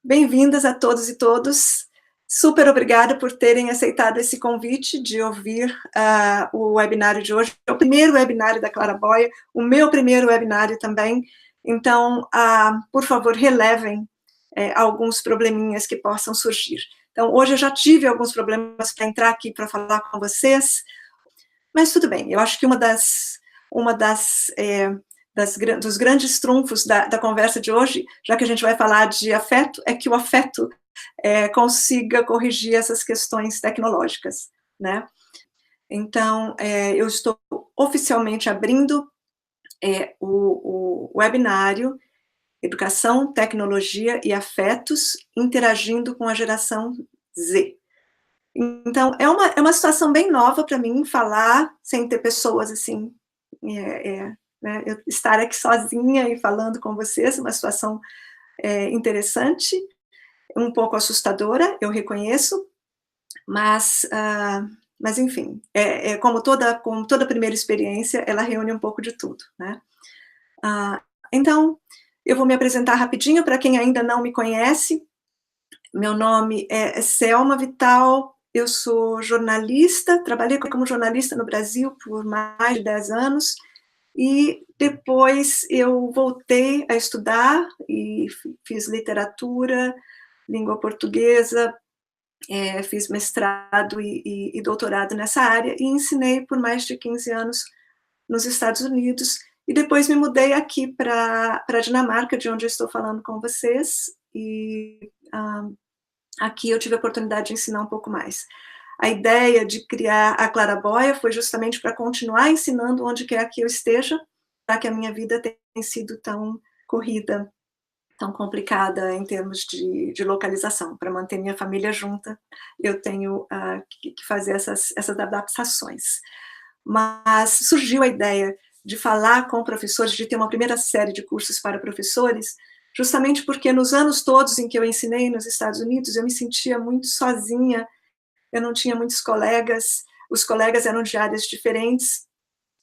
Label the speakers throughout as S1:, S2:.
S1: Bem-vindas a todos e todas. Super obrigada por terem aceitado esse convite de ouvir o webinário de hoje. É o primeiro webinário da Claraboia, o meu primeiro webinário também. Então, por favor, relevem alguns probleminhas que possam surgir. Então, hoje eu já tive alguns problemas para entrar aqui para falar com vocês, mas tudo bem. Eu acho que dos grandes trunfos da conversa de hoje, já que a gente vai falar de afeto, é que o afeto consiga corrigir essas questões tecnológicas, né? Então, eu estou oficialmente abrindo o webinário Educação, Tecnologia e Afetos Interagindo com a Geração Z. Então, é uma situação bem nova para mim falar sem ter pessoas assim, né, eu estar aqui sozinha e falando com vocês, uma situação interessante, um pouco assustadora, eu reconheço, mas enfim, como toda primeira experiência, ela reúne um pouco de tudo, né? Então, eu vou me apresentar rapidinho para quem ainda não me conhece. Meu nome é Selma Vital, eu sou jornalista, trabalhei como jornalista no Brasil por mais de 10 anos, e depois eu voltei a estudar e fiz literatura, língua portuguesa, fiz mestrado e doutorado nessa área, e ensinei por mais de 15 anos nos Estados Unidos, e depois me mudei aqui para a Dinamarca, de onde eu estou falando com vocês, e aqui eu tive a oportunidade de ensinar um pouco mais. A ideia de criar a Claraboia foi justamente para continuar ensinando onde quer que eu esteja, já que a minha vida tem sido tão corrida, tão complicada em termos de localização. Para manter minha família junta, eu tenho que fazer essas adaptações. Mas surgiu a ideia de falar com professores, de ter uma primeira série de cursos para professores, justamente porque nos anos todos em que eu ensinei nos Estados Unidos, eu me sentia muito sozinha, eu não tinha muitos colegas, os colegas eram de áreas diferentes,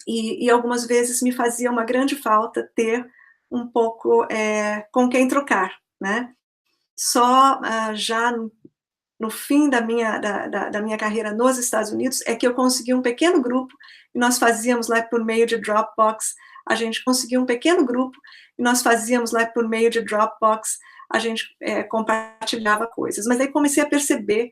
S1: e algumas vezes me fazia uma grande falta ter um pouco com quem trocar, né? Só já no fim da minha carreira nos Estados Unidos é que eu consegui um pequeno grupo, e nós fazíamos lá por meio de Dropbox, a gente conseguiu um pequeno grupo, e nós fazíamos lá por meio de Dropbox, a gente compartilhava coisas. Mas aí comecei a perceber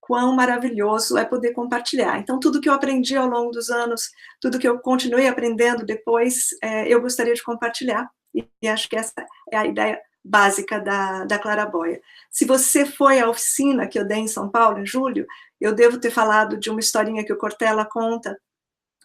S1: quão maravilhoso é poder compartilhar. Então, tudo que eu aprendi ao longo dos anos, tudo que eu continuei aprendendo depois, eu gostaria de compartilhar, e acho que essa é a ideia básica da Claraboia. Se você foi à oficina que eu dei em São Paulo, em julho, eu devo ter falado de uma historinha que o Cortella conta.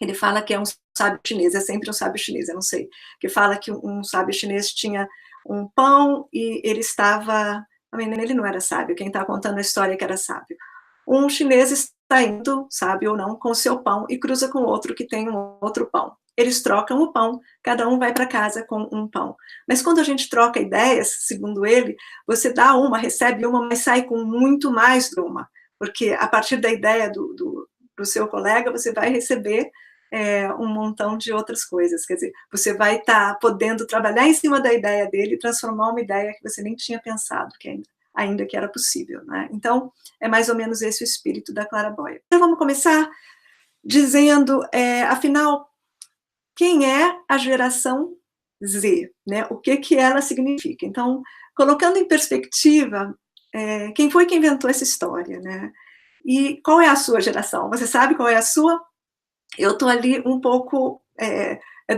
S1: Ele fala que é um sábio chinês, é sempre um sábio chinês, eu não sei, que fala que um sábio chinês tinha um pão e ele estava... Ele não era sábio, quem está contando a história que era sábio. Um chinês está indo, sábio ou não, com o seu pão e cruza com outro que tem um outro pão. Eles trocam o pão, cada um vai para casa com um pão. Mas quando a gente troca ideias, segundo ele, você dá uma, recebe uma, mas sai com muito mais de uma, porque a partir da ideia do seu colega, você vai receber um montão de outras coisas, quer dizer, você vai estar podendo trabalhar em cima da ideia dele e transformar uma ideia que você nem tinha pensado que ainda que era possível, né? Então, é mais ou menos esse o espírito da Claraboia. Então, vamos começar dizendo, afinal, quem é a geração Z, né? O que ela significa? Então, colocando em perspectiva, quem foi que inventou essa história, né? E qual é a sua geração? Você sabe qual é a sua? Eu estou ali um pouco... É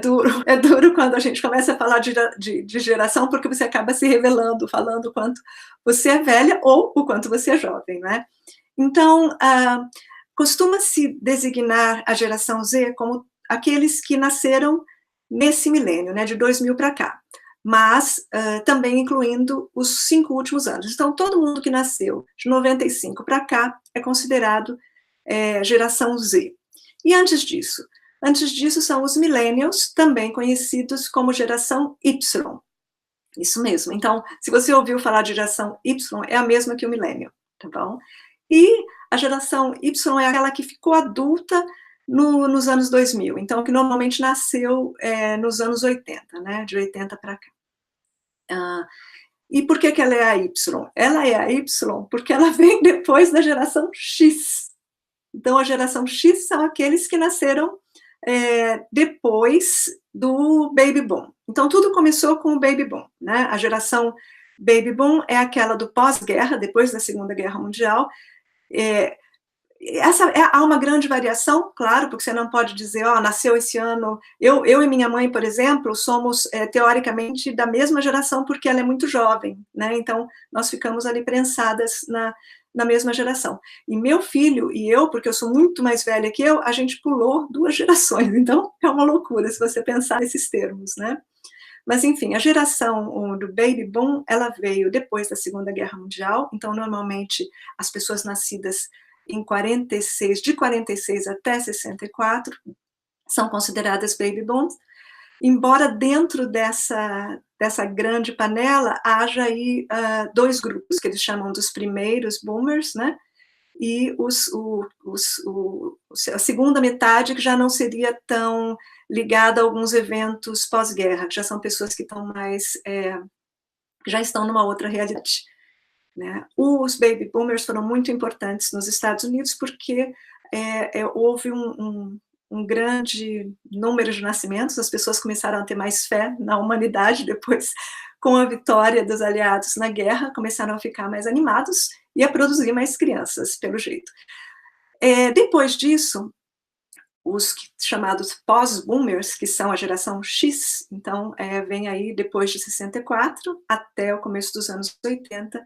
S1: duro quando a gente começa a falar de geração, porque você acaba se revelando, falando o quanto você é velha ou o quanto você é jovem, né? Então, costuma-se designar a geração Z como aqueles que nasceram nesse milênio, né, de 2000 para cá, mas também incluindo os 5 últimos anos. Então, todo mundo que nasceu de 95 para cá é considerado geração Z. E antes disso? Antes disso são os millennials, também conhecidos como geração Y. Isso mesmo. Então, se você ouviu falar de geração Y, é a mesma que o millennial, tá bom? E a geração Y é aquela que ficou adulta nos anos 2000, então que normalmente nasceu nos anos 80, né? De 80 para cá. E por que ela é a Y? Ela é a Y porque ela vem depois da geração X. Então, a geração X são aqueles que nasceram depois do Baby Boom. Então, tudo começou com o Baby Boom, né? A geração Baby Boom é aquela do pós-guerra, depois da Segunda Guerra Mundial. Há uma grande variação, claro, porque você não pode dizer, nasceu esse ano. Eu e minha mãe, por exemplo, somos, teoricamente, da mesma geração, porque ela é muito jovem, né? Então, nós ficamos ali prensadas na mesma geração. E meu filho e eu, porque eu sou muito mais velha que eu, a gente pulou 2 gerações. Então, é uma loucura se você pensar nesses termos, né? Mas, enfim, a geração do Baby Boom, ela veio depois da Segunda Guerra Mundial. Então, normalmente, as pessoas nascidas em 46, de 46 até 64, são consideradas baby booms, embora dentro dessa grande panela haja aí 2 grupos, que eles chamam dos primeiros boomers, né, e a segunda metade, que já não seria tão ligada a alguns eventos pós-guerra, que já são pessoas que estão mais, que já estão numa outra realidade. Né? Os baby boomers foram muito importantes nos Estados Unidos porque houve um grande número de nascimentos, as pessoas começaram a ter mais fé na humanidade depois, com a vitória dos aliados na guerra, começaram a ficar mais animados e a produzir mais crianças, pelo jeito. Depois disso, os chamados pós-boomers, que são a geração X, então vem aí depois de 64 até o começo dos anos 80,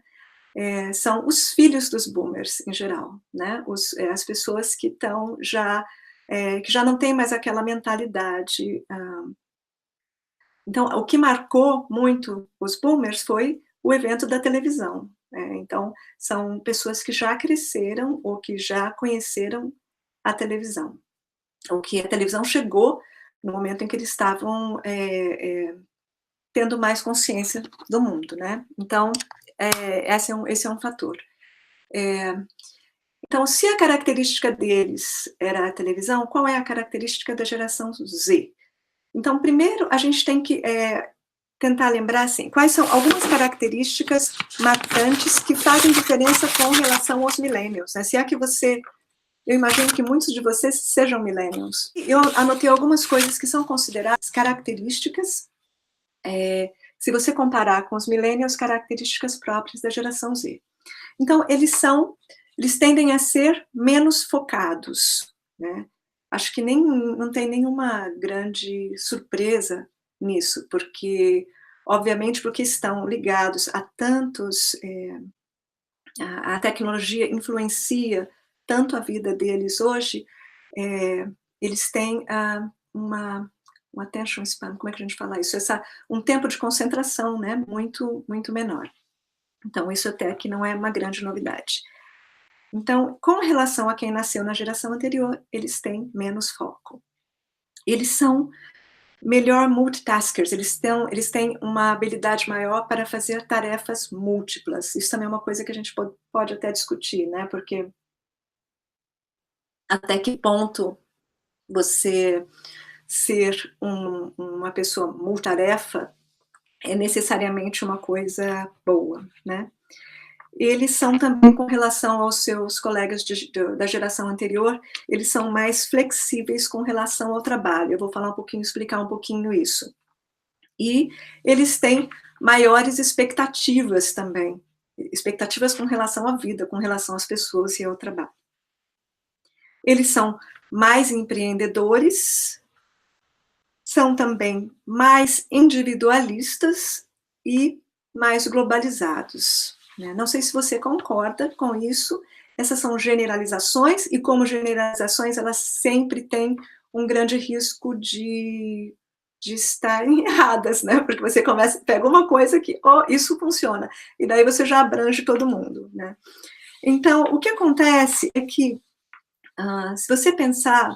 S1: são os filhos dos boomers, em geral, né? As pessoas que estão que já não têm mais aquela mentalidade. Então, o que marcou muito os boomers foi o evento da televisão. Então, são pessoas que já cresceram ou que já conheceram a televisão. Ou que a televisão chegou no momento em que eles estavam tendo mais consciência do mundo, né? Então, esse é um fator. Então, se a característica deles era a televisão, qual é a característica da geração Z? Então, primeiro, a gente tem que tentar lembrar, assim, quais são algumas características marcantes que fazem diferença com relação aos millennials, né? Se é que eu imagino que muitos de vocês sejam millennials. Eu anotei algumas coisas que são consideradas características, se você comparar com os millennials, características próprias da geração Z. Então, eles tendem a ser menos focados, né? Acho que não tem nenhuma grande surpresa nisso, porque, obviamente, porque estão ligados a tantos... a tecnologia influencia tanto a vida deles hoje, eles têm um attention span, como é que a gente fala isso? Um tempo de concentração, né, muito, muito menor. Então, isso até que não é uma grande novidade. Então, com relação a quem nasceu na geração anterior, eles têm menos foco. Eles são melhor multitaskers, eles têm uma habilidade maior para fazer tarefas múltiplas. Isso também é uma coisa que a gente pode até discutir, né? Porque até que ponto você ser uma pessoa multitarefa é necessariamente uma coisa boa, né? Eles são também, com relação aos seus colegas da geração anterior, eles são mais flexíveis com relação ao trabalho. Eu vou explicar um pouquinho isso. E eles têm maiores expectativas também, expectativas com relação à vida, com relação às pessoas e ao trabalho. Eles são mais empreendedores, são também mais individualistas e mais globalizados. Não sei se você concorda com isso, essas são generalizações, e como generalizações, elas sempre têm um grande risco de estarem erradas, né? Porque você pega uma coisa que, isso funciona, e daí você já abrange todo mundo, né? Então, o que acontece é que, se você pensar,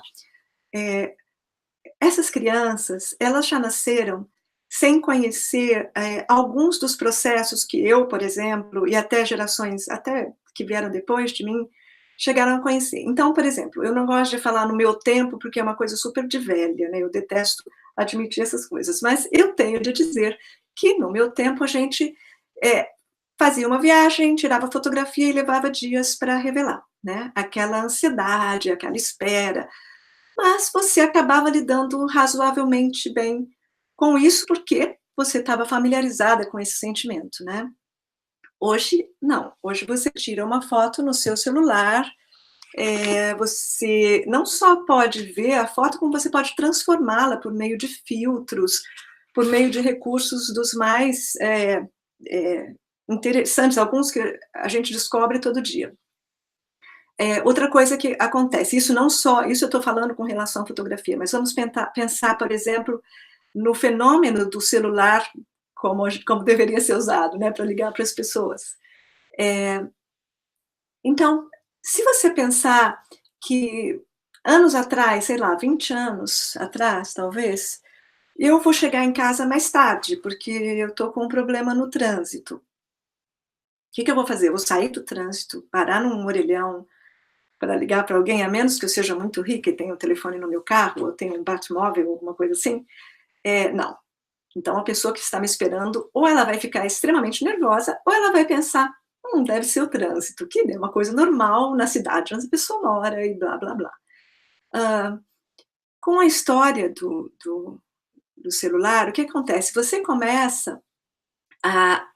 S1: essas crianças, elas já nasceram sem conhecer alguns dos processos que eu, por exemplo, e até gerações até que vieram depois de mim, chegaram a conhecer. Então, por exemplo, eu não gosto de falar no meu tempo, porque é uma coisa super de velha, né? Eu detesto admitir essas coisas, mas eu tenho de dizer que no meu tempo a gente É, fazia uma viagem, tirava fotografia e levava dias para revelar, né, aquela ansiedade, aquela espera, mas você acabava lidando razoavelmente bem com isso, porque você estava familiarizada com esse sentimento, né. Hoje, não, hoje você tira uma foto no seu celular, você não só pode ver a foto, como você pode transformá-la por meio de filtros, por meio de recursos dos mais, interessantes, alguns que a gente descobre todo dia. Outra coisa que acontece, isso não só isso eu estou falando com relação à fotografia, mas vamos pensar, por exemplo, no fenômeno do celular como deveria ser usado, né, para ligar para as pessoas. Então, se você pensar que anos atrás, sei lá, 20 anos atrás, talvez, eu vou chegar em casa mais tarde, porque eu estou com um problema no trânsito. O que que eu vou fazer? Eu vou sair do trânsito, parar num orelhão para ligar para alguém, a menos que eu seja muito rica e tenha um telefone no meu carro, ou tenha um Batmóvel, alguma coisa assim, não. Então a pessoa que está me esperando, ou ela vai ficar extremamente nervosa, ou ela vai pensar: deve ser o trânsito, que é uma coisa normal na cidade onde a pessoa mora e blá, blá, blá". Hã, com a história do celular, o que acontece? Você começa a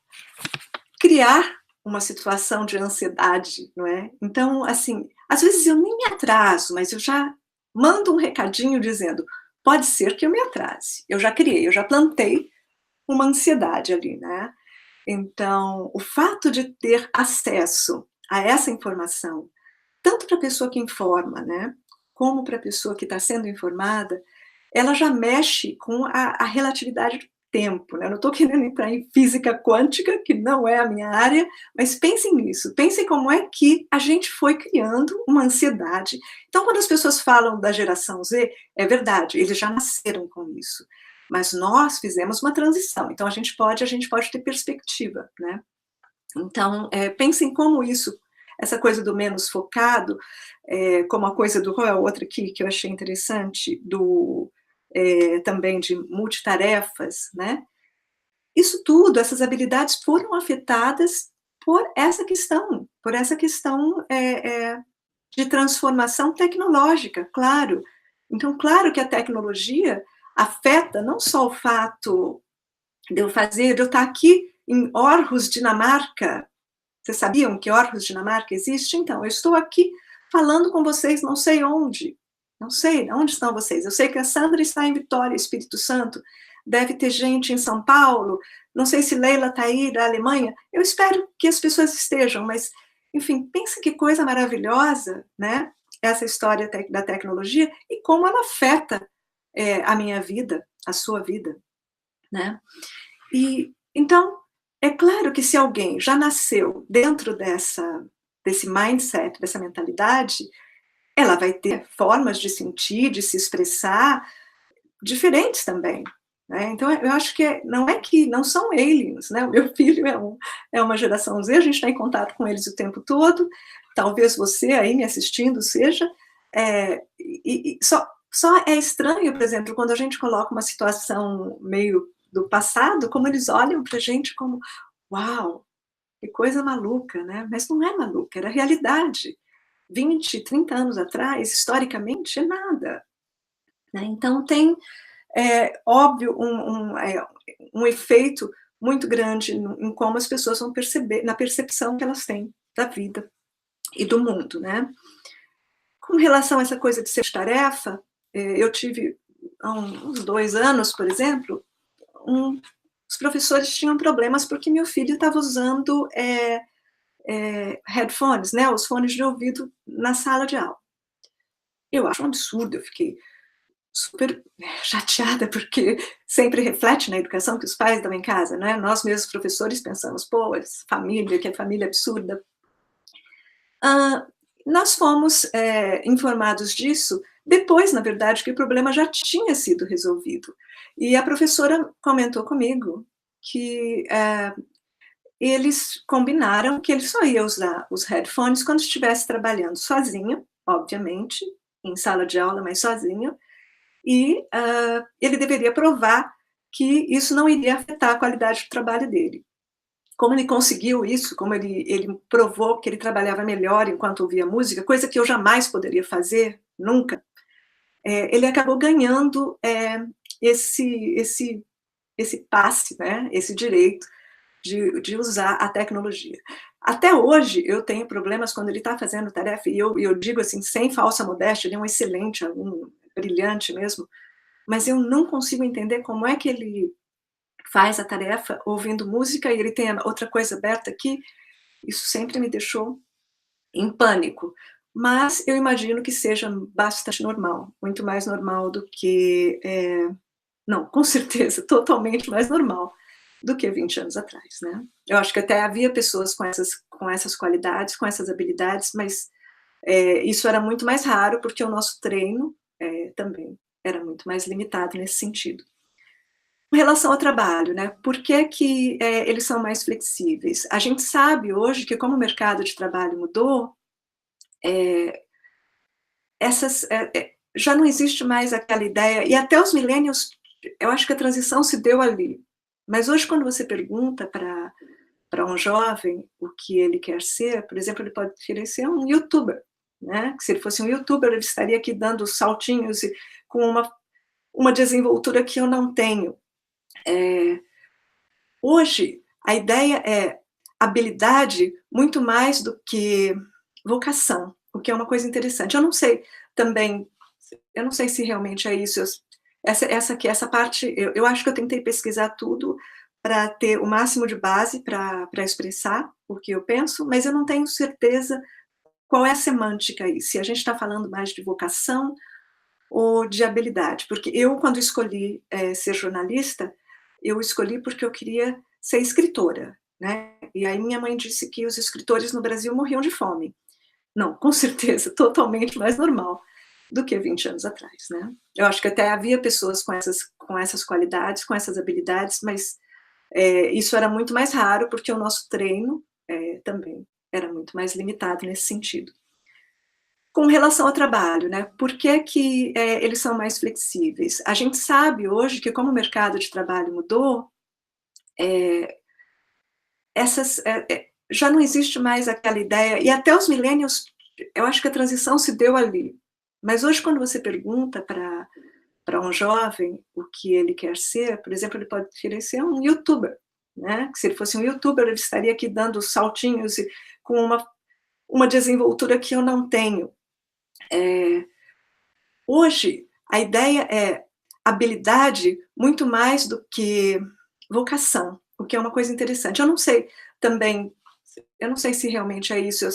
S1: criar uma situação de ansiedade, não é? Então, assim, às vezes eu nem me atraso, mas eu já mando um recadinho dizendo: "Pode ser que eu me atrase". Eu já criei, eu já plantei uma ansiedade ali, né. Então, o fato de ter acesso a essa informação, tanto para a pessoa que informa, né, como para a pessoa que está sendo informada, ela já mexe com a relatividade do tempo, né. Eu não estou querendo entrar em física quântica, que não é a minha área, mas pensem nisso, pensem como é que a gente foi criando uma ansiedade. Então, quando as pessoas falam da geração Z, é verdade, eles já nasceram com isso, mas nós fizemos uma transição, então a gente pode ter perspectiva, né. Então, pensem como isso, essa coisa do menos focado, como a coisa do qual é a outra aqui que eu achei interessante, também de multitarefas, né. Isso tudo, essas habilidades foram afetadas por essa questão, de transformação tecnológica, claro. Então, claro que a tecnologia afeta não só o fato de eu estar aqui em Aarhus, Dinamarca. Vocês sabiam que Aarhus, Dinamarca existe? Então, eu estou aqui falando com vocês não sei onde, não sei onde estão vocês. Eu sei que a Sandra está em Vitória, Espírito Santo, deve ter gente em São Paulo, não sei se Leila está aí da Alemanha, eu espero que as pessoas estejam, mas, enfim, pensa que coisa maravilhosa, né, essa história da tecnologia e como ela afeta, a minha vida, a sua vida, né. E, então, é claro que se alguém já nasceu dentro desse mindset, dessa mentalidade, ela vai ter formas de sentir, de se expressar diferentes também, né. Então eu acho que não é que não são aliens, né, o meu filho é uma geração Z, a gente está em contato com eles o tempo todo, talvez você aí me assistindo seja, só é estranho, por exemplo, quando a gente coloca uma situação meio do passado, como eles olham para a gente como: "Uau, que coisa maluca", né, mas não é maluca, era realidade. 20, 30 anos atrás, historicamente, é nada, né. Então tem, óbvio, um efeito muito grande em como as pessoas vão perceber na percepção que elas têm da vida e do mundo, né. Com relação a essa coisa de ser tarefa, eu tive há uns 2 anos, por exemplo, os professores tinham problemas porque meu filho estava usando, headphones, né, os fones de ouvido na sala de aula. Eu acho um absurdo, eu fiquei super chateada, porque sempre reflete na educação que os pais dão em casa, né, nós mesmos professores pensamos: "Pô, família, que família absurda". Hã, nós fomos, informados disso depois, na verdade, que o problema já tinha sido resolvido. E a professora comentou comigo que, eles combinaram que ele só ia usar os headphones quando estivesse trabalhando sozinho, obviamente, em sala de aula, mas sozinho, e, ele deveria provar que isso não iria afetar a qualidade do trabalho dele. como ele conseguiu isso, como ele provou que ele trabalhava melhor enquanto ouvia música, coisa que eu jamais poderia fazer, nunca. Ele acabou ganhando esse passe, né, esse direito de usar a tecnologia. Até hoje, eu tenho problemas quando ele está fazendo tarefa, e eu digo assim, sem falsa modéstia, ele é um excelente aluno, brilhante mesmo, mas eu não consigo entender como é que ele faz a tarefa ouvindo música e ele tem a outra coisa aberta aqui. Isso sempre me deixou em pânico. Mas eu imagino que seja bastante normal, muito mais normal do que, não, com certeza, totalmente mais normal do que 20 anos atrás, né. Eu acho que até havia pessoas com essas qualidades, com essas habilidades, mas, isso era muito mais raro, porque o nosso treino, também era muito mais limitado nesse sentido. Com relação ao trabalho, né, por que que, eles são mais flexíveis? A gente sabe hoje que como o mercado de trabalho mudou, essas já não existe mais aquela ideia, e até os millennials, eu acho que a transição se deu ali. Mas hoje quando você pergunta para um jovem o que ele quer ser, por exemplo, ele pode querer ser um youtuber, né, que se ele fosse um youtuber, ele estaria aqui dando saltinhos e com uma desenvoltura que eu não tenho. Hoje, a ideia é habilidade muito mais do que vocação, o que é uma coisa interessante. Eu não sei também, eu não sei se realmente é isso, essa parte, eu acho que eu tentei pesquisar tudo para ter o máximo de base para expressar o que eu penso, mas eu não tenho certeza qual é a semântica aí, se a gente está falando mais de vocação ou de habilidade, porque eu, quando escolhi, ser jornalista, eu escolhi porque eu queria ser escritora, né, e aí minha mãe disse que os escritores no Brasil morriam de fome. Não, com certeza, totalmente mais normal do que 20 anos atrás, né. Eu acho que até havia pessoas com essas qualidades, com essas habilidades, mas, isso era muito mais raro, porque o nosso treino, também era muito mais limitado nesse sentido. Com relação ao trabalho, né, por que que, eles são mais flexíveis? A gente sabe hoje que como o mercado de trabalho mudou, já não existe mais aquela ideia, e até os millennials, eu acho que a transição se deu ali. Mas hoje quando você pergunta para um jovem o que ele quer ser, por exemplo, ele pode querer ser um youtuber, né, que se ele fosse um youtuber, ele estaria aqui dando saltinhos e com uma desenvoltura que eu não tenho. Hoje, a ideia é habilidade muito mais do que vocação, o que é uma coisa interessante. Eu não sei também, eu não sei se realmente é isso,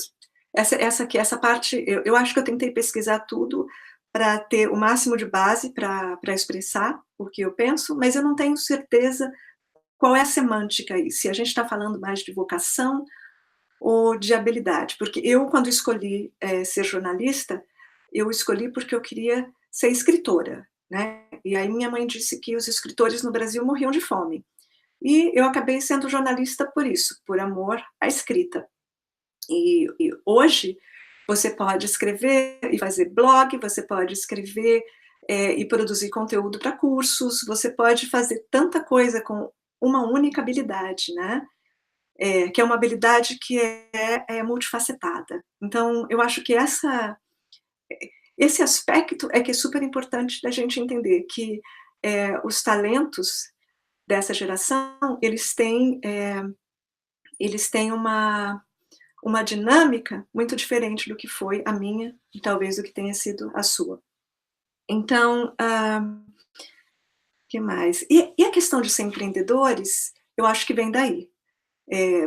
S1: essa parte, eu acho que eu tentei pesquisar tudo para ter o máximo de base para expressar o que eu penso, mas eu não tenho certeza qual é a semântica aí, se a gente está falando mais de vocação ou de habilidade, porque eu, quando escolhi, ser jornalista, eu escolhi porque eu queria ser escritora, né, e aí minha mãe disse que os escritores no Brasil morriam de fome. E eu acabei sendo jornalista por isso, por amor à escrita. E hoje você pode escrever e fazer blog, você pode escrever, e produzir conteúdo para cursos, você pode fazer tanta coisa com uma única habilidade, né, que é uma habilidade que é multifacetada. Então eu acho que esse aspecto é que é super importante da gente entender que, os talentos dessa geração, eles têm uma dinâmica muito diferente do que foi a minha, e talvez do que tenha sido a sua. Então, que mais? E a questão de ser empreendedores, eu acho que vem daí.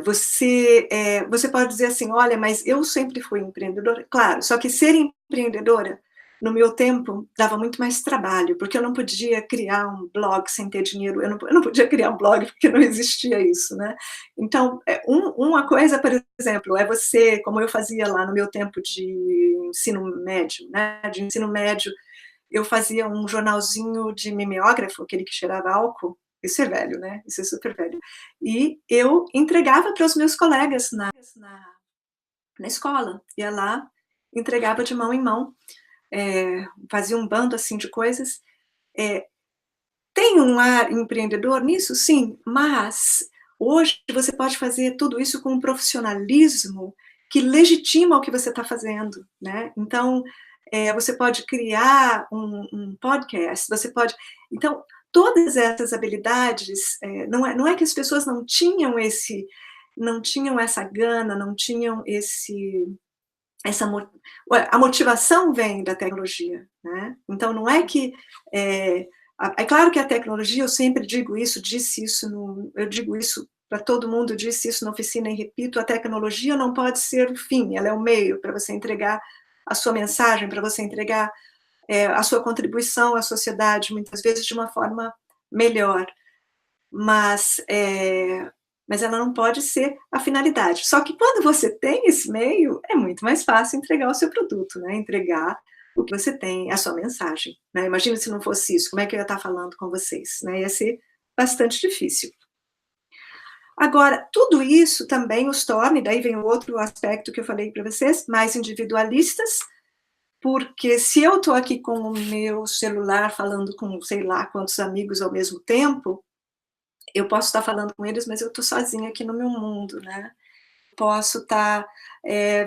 S1: Você pode dizer assim: "Olha, mas eu sempre fui empreendedora", claro, só que ser empreendedora, no meu tempo, dava muito mais trabalho, porque eu não podia criar um blog sem ter dinheiro, eu não podia criar um blog, porque não existia isso, né. Então, uma coisa, por exemplo, é você, como eu fazia lá no meu tempo de ensino médio, né, de ensino médio, eu fazia um jornalzinho de mimeógrafo, aquele que cheirava álcool, isso é velho, né, isso é super velho. E eu entregava para os meus colegas na escola, ia lá, entregava de mão em mão, fazia um bando, assim, de coisas. Tem um ar empreendedor nisso? Sim, mas Hoje você pode fazer tudo isso com um profissionalismo que legitima o que você está fazendo, né? Então, você pode criar um podcast, você pode... Então, todas essas habilidades, não é que as pessoas não tinham essa gana, não tinham a motivação vem da tecnologia, né? Então, não é que... É claro que a tecnologia, eu sempre digo isso, eu digo isso para todo mundo, disse isso na oficina e repito, a tecnologia não pode ser o fim, ela é o meio para você entregar a sua mensagem, para você entregar a sua contribuição à sociedade, muitas vezes de uma forma melhor, mas ela não pode ser a finalidade. Só que quando você tem esse meio, é muito mais fácil entregar o seu produto, né? Entregar o que você tem, a sua mensagem, né? Imagina se não fosse isso, como é que eu ia estar falando com vocês, né? Ia ser bastante difícil. Agora, tudo isso também os torna, e daí vem o outro aspecto que eu falei para vocês, mais individualistas, porque se eu estou aqui com o meu celular falando com sei lá quantos amigos ao mesmo tempo, eu posso estar falando com eles, mas eu estou sozinha aqui no meu mundo, né? Posso estar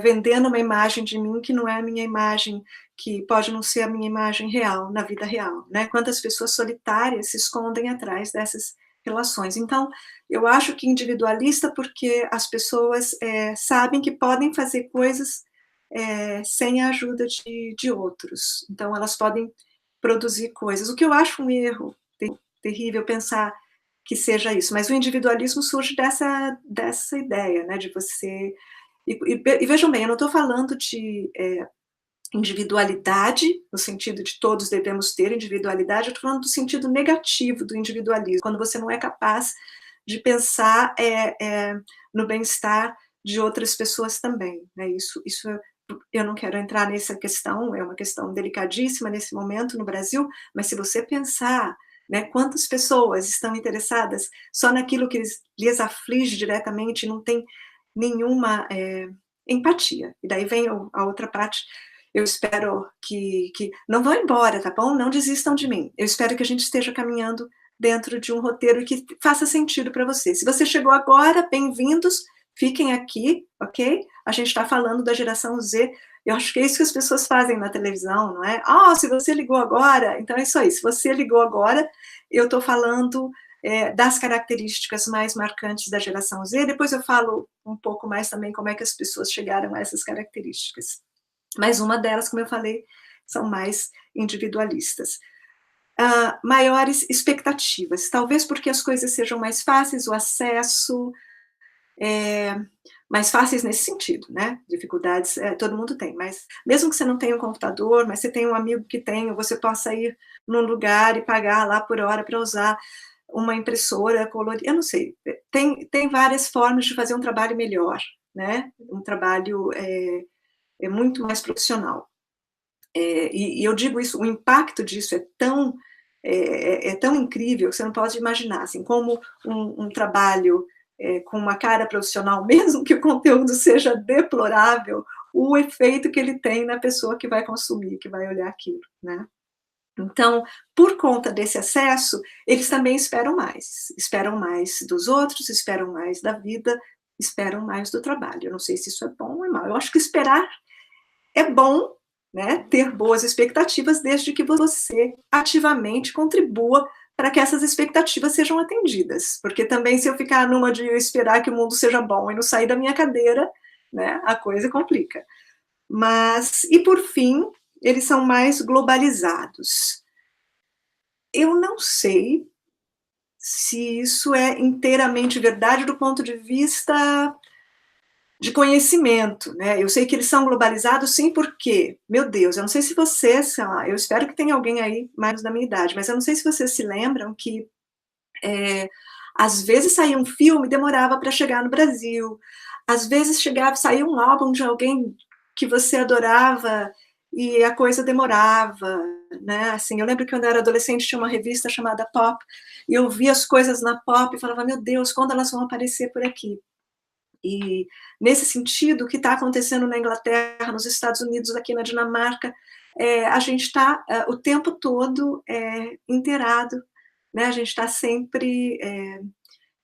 S1: vendendo uma imagem de mim que não é a minha imagem, que pode não ser a minha imagem real, na vida real, né? Quantas pessoas solitárias se escondem atrás dessas relações. Então, eu acho que individualista porque as pessoas sabem que podem fazer coisas sem a ajuda de outros. Então, elas podem produzir coisas. O que eu acho um erro terrível pensar que seja isso, mas o individualismo surge dessa ideia, né, de você... E vejam bem, eu não estou falando de individualidade, no sentido de todos devemos ter individualidade, eu estou falando do sentido negativo do individualismo, quando você não é capaz de pensar no bem-estar de outras pessoas também, né, isso eu não quero entrar nessa questão, é uma questão delicadíssima nesse momento no Brasil, mas se você pensar, né, quantas pessoas estão interessadas só naquilo que lhes aflige diretamente, não tem nenhuma empatia. E daí vem a outra parte, eu espero que não vão embora, tá bom? Não desistam de mim. Eu espero que a gente esteja caminhando dentro de um roteiro que faça sentido para você. Se você chegou agora, bem-vindos, fiquem aqui, ok? A gente está falando da geração Z, eu acho que é isso que as pessoas fazem na televisão, não é? Se você ligou agora, então é isso aí, se você ligou agora, eu estou falando das características mais marcantes da geração Z, depois eu falo um pouco mais também como é que as pessoas chegaram a essas características. Mas uma delas, como eu falei, são mais individualistas. Maiores expectativas, talvez porque as coisas sejam mais fáceis, o acesso... mais fáceis nesse sentido, né? Dificuldades todo mundo tem, mas mesmo que você não tenha um computador, mas você tem um amigo que tem, ou você possa ir num lugar e pagar lá por hora para usar uma impressora colorida, eu não sei, tem várias formas de fazer um trabalho melhor, né? Um trabalho muito mais profissional. E eu digo isso, o impacto disso é tão incrível que você não pode imaginar, assim, como um trabalho com uma cara profissional, mesmo que o conteúdo seja deplorável, o efeito que ele tem na pessoa que vai consumir, que vai olhar aquilo, né? Então, por conta desse acesso, eles também esperam mais dos outros, esperam mais da vida, esperam mais do trabalho. Eu não sei se isso é bom ou é mal. Eu acho que esperar é bom, né, ter boas expectativas, desde que você ativamente contribua para que essas expectativas sejam atendidas, porque também se eu ficar numa de esperar que o mundo seja bom e não sair da minha cadeira, né, a coisa complica. Mas, e por fim, eles são mais globalizados. Eu não sei se isso é inteiramente verdade do ponto de vista de conhecimento, né? Eu sei que eles são globalizados, sim, porque, meu Deus, eu não sei se vocês, eu espero que tenha alguém aí mais da minha idade, mas eu não sei se vocês se lembram que às vezes saía um filme e demorava para chegar no Brasil, às vezes saía um álbum de alguém que você adorava e a coisa demorava, né? Assim, eu lembro que quando eu era adolescente tinha uma revista chamada Pop e eu via as coisas na Pop e falava, meu Deus, quando elas vão aparecer por aqui? E, nesse sentido, o que está acontecendo na Inglaterra, nos Estados Unidos, aqui na Dinamarca, a gente está o tempo todo inteirado, né? A gente está sempre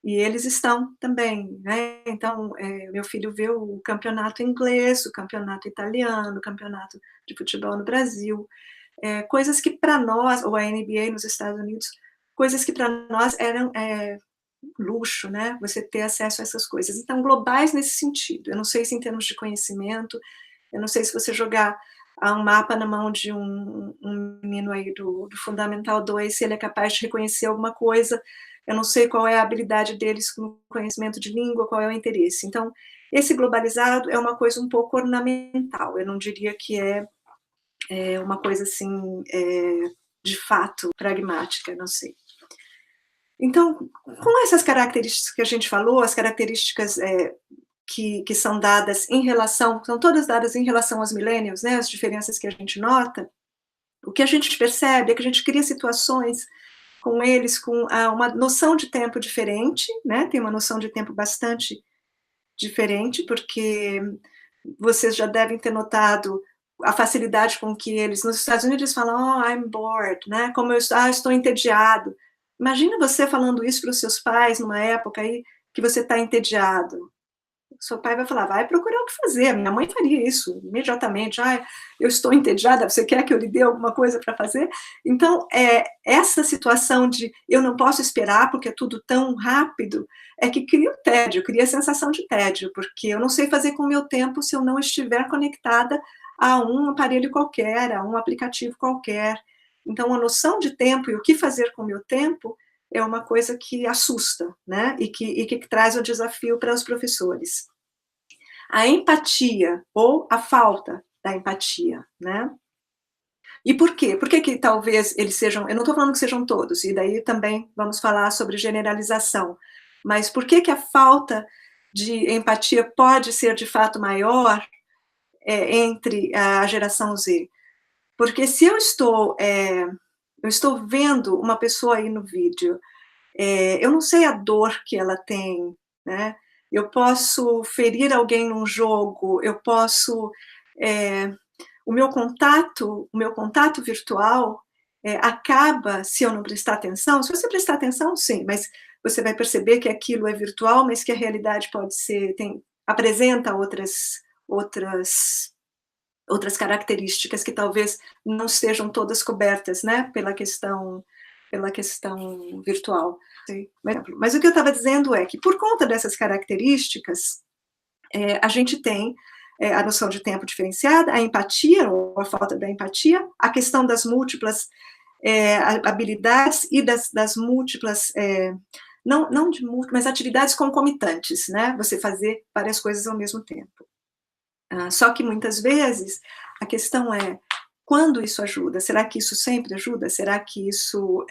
S1: E eles estão também, né, então, meu filho vê o campeonato inglês, o campeonato italiano, o campeonato de futebol no Brasil, coisas que para nós, ou a NBA nos Estados Unidos, coisas que para nós eram, luxo, né, você ter acesso a essas coisas. Então, globais nesse sentido, eu não sei se em termos de conhecimento, eu não sei se você jogar um mapa na mão de um menino aí do Fundamental 2, se ele é capaz de reconhecer alguma coisa, eu não sei qual é a habilidade deles com conhecimento de língua, qual é o interesse. Então, esse globalizado é uma coisa um pouco ornamental, eu não diria que é uma coisa assim, de fato, pragmática, não sei. Então, com essas características que a gente falou, as características que são dadas em relação, são todas dadas em relação aos millennials, né, as diferenças que a gente nota, o que a gente percebe é que a gente cria situações com eles com uma noção de tempo diferente, né, tem uma noção de tempo bastante diferente, porque vocês já devem ter notado a facilidade com que eles, nos Estados Unidos, eles falam, oh, I'm bored, né, como estou entediado. Imagina você falando isso para os seus pais numa época aí que você está entediado. Seu pai vai falar, vai procurar o que fazer. A minha mãe faria isso imediatamente. Ah, eu estou entediada, você quer que eu lhe dê alguma coisa para fazer? Então, essa situação de eu não posso esperar porque é tudo tão rápido, é que cria o tédio, cria a sensação de tédio, porque eu não sei fazer com o meu tempo se eu não estiver conectada a um aparelho qualquer, a um aplicativo qualquer. Então, a noção de tempo e o que fazer com o meu tempo é uma coisa que assusta, né? E que traz um desafio para os professores. A empatia, ou a falta da empatia, né? E por quê? Por que talvez eles sejam, eu não estou falando que sejam todos, e daí também vamos falar sobre generalização, mas por que a falta de empatia pode ser de fato maior entre a geração Z? Porque se eu estou vendo uma pessoa aí no vídeo, eu não sei a dor que ela tem, né? Eu posso ferir alguém num jogo, eu posso o meu contato virtual acaba se eu não prestar atenção. Se você prestar atenção, sim, mas você vai perceber que aquilo é virtual, mas que a realidade pode ser, apresenta outras características que talvez não estejam todas cobertas, né, pela questão virtual. Mas o que eu estava dizendo é que, por conta dessas características, a gente tem a noção de tempo diferenciada, a empatia, ou a falta da empatia, a questão das múltiplas habilidades e das múltiplas, não de múltiplas, mas atividades concomitantes, né? Você fazer várias coisas ao mesmo tempo. Só que muitas vezes a questão é, quando isso ajuda? Será que isso sempre ajuda? Será que isso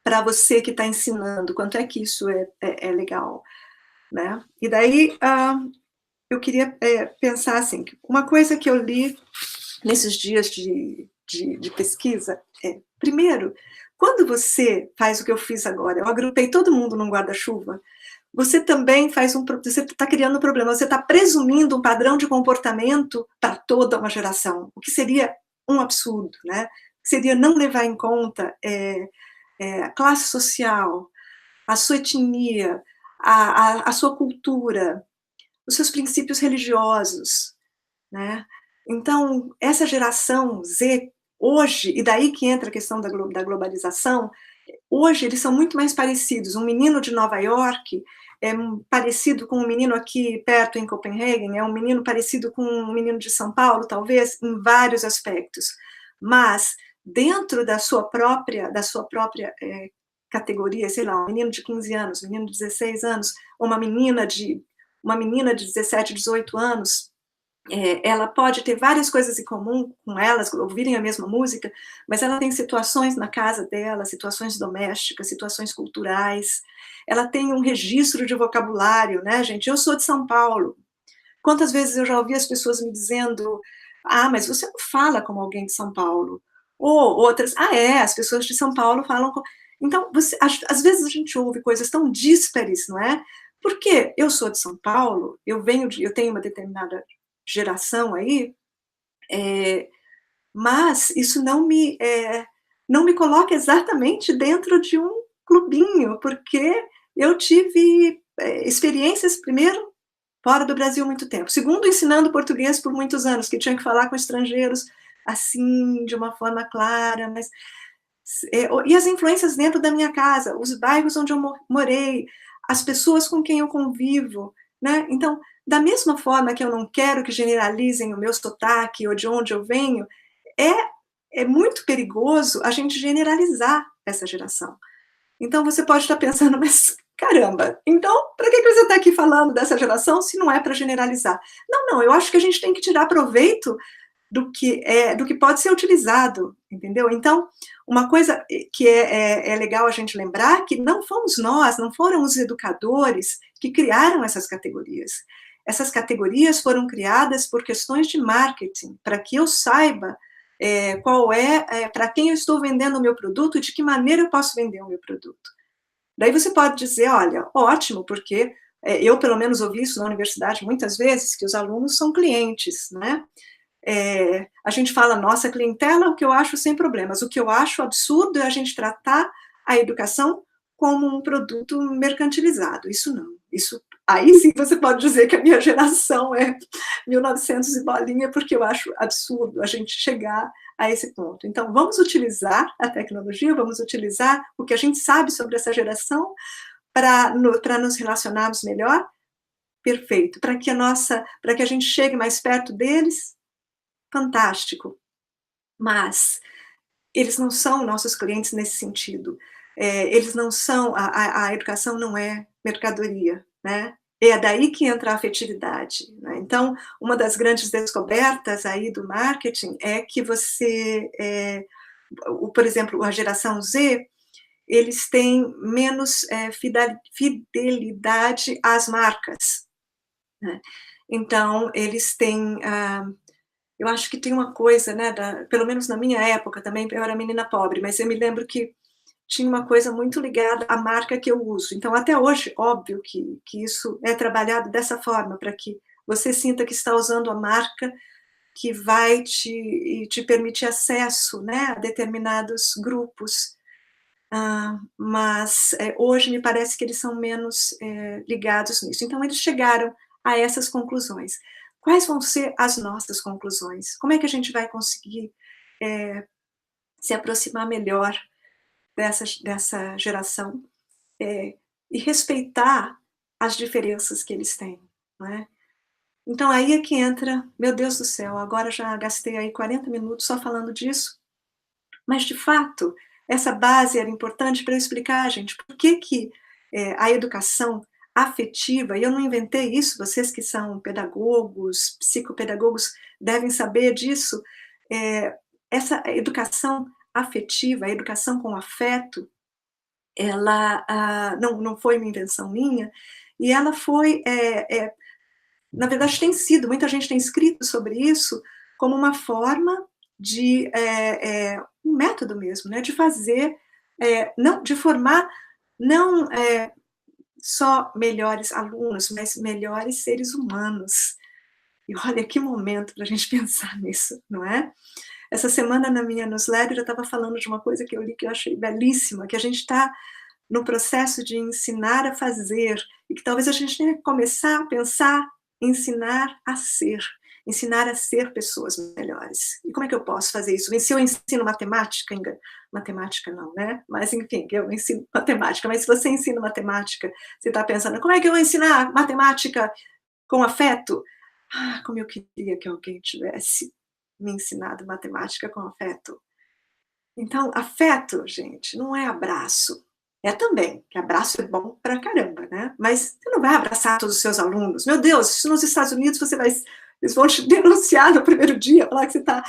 S1: para você que está ensinando, quanto é que isso é legal? Né? E daí eu queria pensar assim, uma coisa que eu li nesses dias de pesquisa primeiro, quando você faz o que eu fiz agora, eu agrupei todo mundo num guarda-chuva, você também você está criando um problema, você está presumindo um padrão de comportamento para toda uma geração, o que seria um absurdo, né? Seria não levar em conta a classe social, a sua etnia, a sua cultura, os seus princípios religiosos, né? Então, essa geração Z, hoje, e daí que entra a questão da globalização, hoje eles são muito mais parecidos. Um menino de Nova York é parecido com um menino aqui perto em Copenhagen, é um menino parecido com um menino de São Paulo, talvez, em vários aspectos. Mas, dentro da sua própria categoria, sei lá, um menino de 15 anos, um menino de 16 anos, ou uma menina de 17, 18 anos, ela pode ter várias coisas em comum com elas, ouvirem a mesma música, mas ela tem situações na casa dela, situações domésticas, situações culturais, ela tem um registro de vocabulário, né, gente? Eu sou de São Paulo. Quantas vezes eu já ouvi as pessoas me dizendo, mas você não fala como alguém de São Paulo. Ou outras, as pessoas de São Paulo falam... Então, às vezes a gente ouve coisas tão díspares, não é? Porque eu sou de São Paulo, eu tenho uma determinada geração aí, mas isso não me coloca exatamente dentro de um clubinho, porque eu tive experiências, primeiro, fora do Brasil muito tempo. Segundo, ensinando português por muitos anos, que tinha que falar com estrangeiros assim, de uma forma clara, mas... E as influências dentro da minha casa, os bairros onde eu morei, as pessoas com quem eu convivo, né? Então, da mesma forma que eu não quero que generalizem o meu sotaque ou de onde eu venho, é muito perigoso a gente generalizar essa geração. Então, você pode estar pensando, mas caramba, então, para que você está aqui falando dessa geração se não é para generalizar? Não, eu acho que a gente tem que tirar proveito do que pode ser utilizado, entendeu? Então, uma coisa que é legal a gente lembrar que não fomos nós, não foram os educadores que criaram essas categorias. Essas categorias foram criadas por questões de marketing, para que eu saiba para quem eu estou vendendo o meu produto e de que maneira eu posso vender o meu produto. Daí você pode dizer, olha, ótimo, porque eu pelo menos ouvi isso na universidade muitas vezes, que os alunos são clientes, né? A gente fala nossa clientela, o que eu acho sem problemas. O que eu acho absurdo é a gente tratar a educação como um produto mercantilizado. Isso não. Aí sim você pode dizer que a minha geração é 1900 e bolinha, porque eu acho absurdo a gente chegar a esse ponto. Então, vamos utilizar a tecnologia, vamos utilizar o que a gente sabe sobre essa geração para nos relacionarmos melhor. Perfeito. Para que a gente chegue mais perto deles, fantástico, mas eles não são nossos clientes nesse sentido. Eles não são, a educação não é mercadoria, né? É daí que entra a afetividade, né? Então, uma das grandes descobertas aí do marketing é que por exemplo, a geração Z, eles têm menos fidelidade às marcas, né? Então, eles têm... eu acho que tem uma coisa, né, pelo menos na minha época também, eu era menina pobre, mas eu me lembro que tinha uma coisa muito ligada à marca que eu uso. Então, até hoje, óbvio que isso é trabalhado dessa forma, para que você sinta que está usando a marca que vai te permitir acesso, né, a determinados grupos. Mas hoje me parece que eles são menos ligados nisso. Então, eles chegaram a essas conclusões. Quais vão ser as nossas conclusões? Como é que a gente vai conseguir se aproximar melhor dessa geração e respeitar as diferenças que eles têm, não é? Então, aí é que entra, meu Deus do céu, agora já gastei aí 40 minutos só falando disso, mas, de fato, essa base era importante para eu explicar, gente, por que a educação afetiva, e eu não inventei isso, vocês que são pedagogos, psicopedagogos, devem saber disso, essa educação afetiva, a educação com afeto, ela não foi uma invenção minha, e ela foi, na verdade tem sido, muita gente tem escrito sobre isso, como uma forma de, um método mesmo, né, de fazer, não, de formar, não só melhores alunos, mas melhores seres humanos. E olha que momento para a gente pensar nisso, não é? Essa semana na minha newsletter eu estava falando de uma coisa que eu li que eu achei belíssima, que a gente está no processo de ensinar a fazer, e que talvez a gente tenha que começar a pensar em ensinar a ser pessoas melhores. E como é que eu posso fazer isso? Se eu ensino matemática, matemática não, né? Mas enfim, eu ensino matemática, mas se você ensina matemática, você está pensando, como é que eu vou ensinar matemática com afeto? Como eu queria que alguém tivesse me ensinado matemática com afeto. Então, afeto, gente, não é abraço. É também, que abraço é bom pra caramba, né? Mas você não vai abraçar todos os seus alunos. Meu Deus, isso nos Estados Unidos eles vão te denunciar no primeiro dia, falar que você está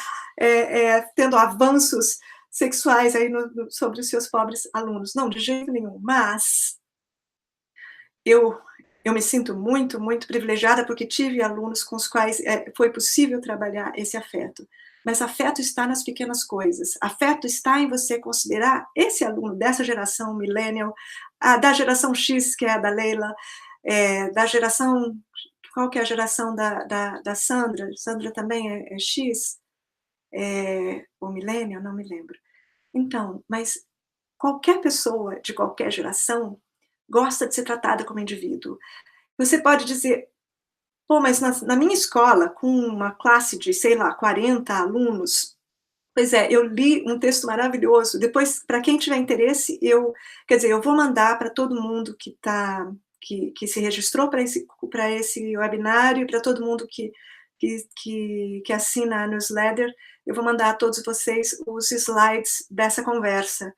S1: tendo avanços sexuais aí sobre os seus pobres alunos. Não, de jeito nenhum. Mas eu me sinto muito, muito privilegiada porque tive alunos com os quais foi possível trabalhar esse afeto. Mas afeto está nas pequenas coisas. Afeto está em você considerar esse aluno dessa geração millennial, da geração X, que é a da Leila, da geração... Qual que é a geração da Sandra? Sandra também é X? Ou millennial? Não me lembro. Então, mas qualquer pessoa de qualquer geração gosta de ser tratada como indivíduo. Você pode dizer, pô, mas na minha escola, com uma classe de, sei lá, 40 alunos, pois é, eu li um texto maravilhoso. Depois, para quem tiver interesse, quer dizer, eu vou mandar para todo mundo que se registrou para esse webinário, e para todo mundo que assina a newsletter, eu vou mandar a todos vocês os slides dessa conversa.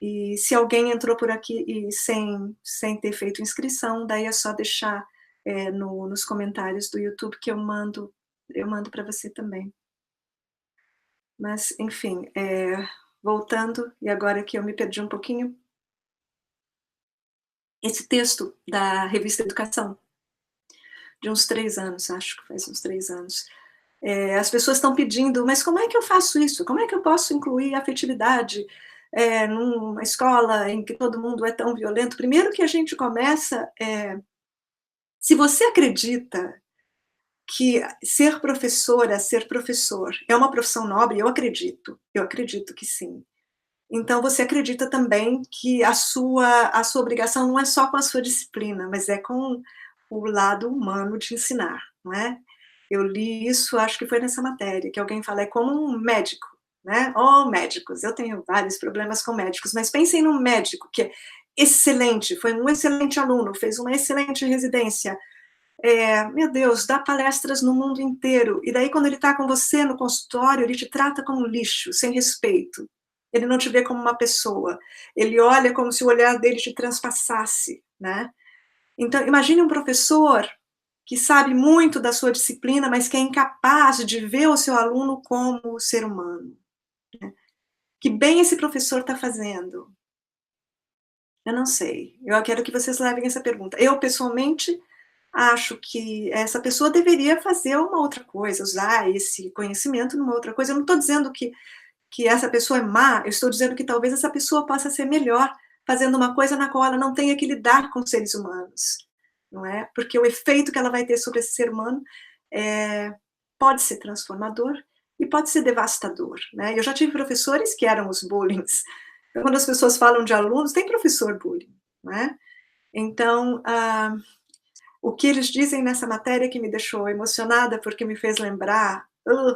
S1: E se alguém entrou por aqui e sem ter feito inscrição, daí é só deixar nos comentários do YouTube que eu mando para você também. Mas, enfim, voltando, e agora que eu me perdi um pouquinho, esse texto da revista Educação, de uns 3 anos, acho que faz uns 3 anos, as pessoas estão pedindo, mas como é que eu faço isso? Como é que eu posso incluir a afetividade numa escola em que todo mundo é tão violento? Primeiro que a gente começa, se você acredita que ser professora, ser professor, é uma profissão nobre, eu acredito que sim. Então você acredita também que a sua obrigação não é só com a sua disciplina, mas é com o lado humano de ensinar, não é? Eu li isso, acho que foi nessa matéria, que alguém fala, é como um médico, né? Oh, médicos, eu tenho vários problemas com médicos, mas pensem num médico que é excelente, foi um excelente aluno, fez uma excelente residência, meu Deus, dá palestras no mundo inteiro, e daí quando ele está com você no consultório, ele te trata como lixo, sem respeito, ele não te vê como uma pessoa, ele olha como se o olhar dele te transpassasse, né? Então, imagine um professor que sabe muito da sua disciplina, mas que é incapaz de ver o seu aluno como ser humano, né? Que bem esse professor está fazendo? Eu não sei, eu quero que vocês levem essa pergunta. Eu, pessoalmente, acho que essa pessoa deveria fazer uma outra coisa, usar esse conhecimento numa outra coisa. Eu não estou dizendo que essa pessoa é má, eu estou dizendo que talvez essa pessoa possa ser melhor fazendo uma coisa na qual ela não tenha que lidar com seres humanos, não é? Porque o efeito que ela vai ter sobre esse ser humano pode ser transformador e pode ser devastador, né? Eu já tive professores que eram os bullies. Então, quando as pessoas falam de alunos, tem professor bullying, né? Então, o que eles dizem nessa matéria que me deixou emocionada, porque me fez lembrar,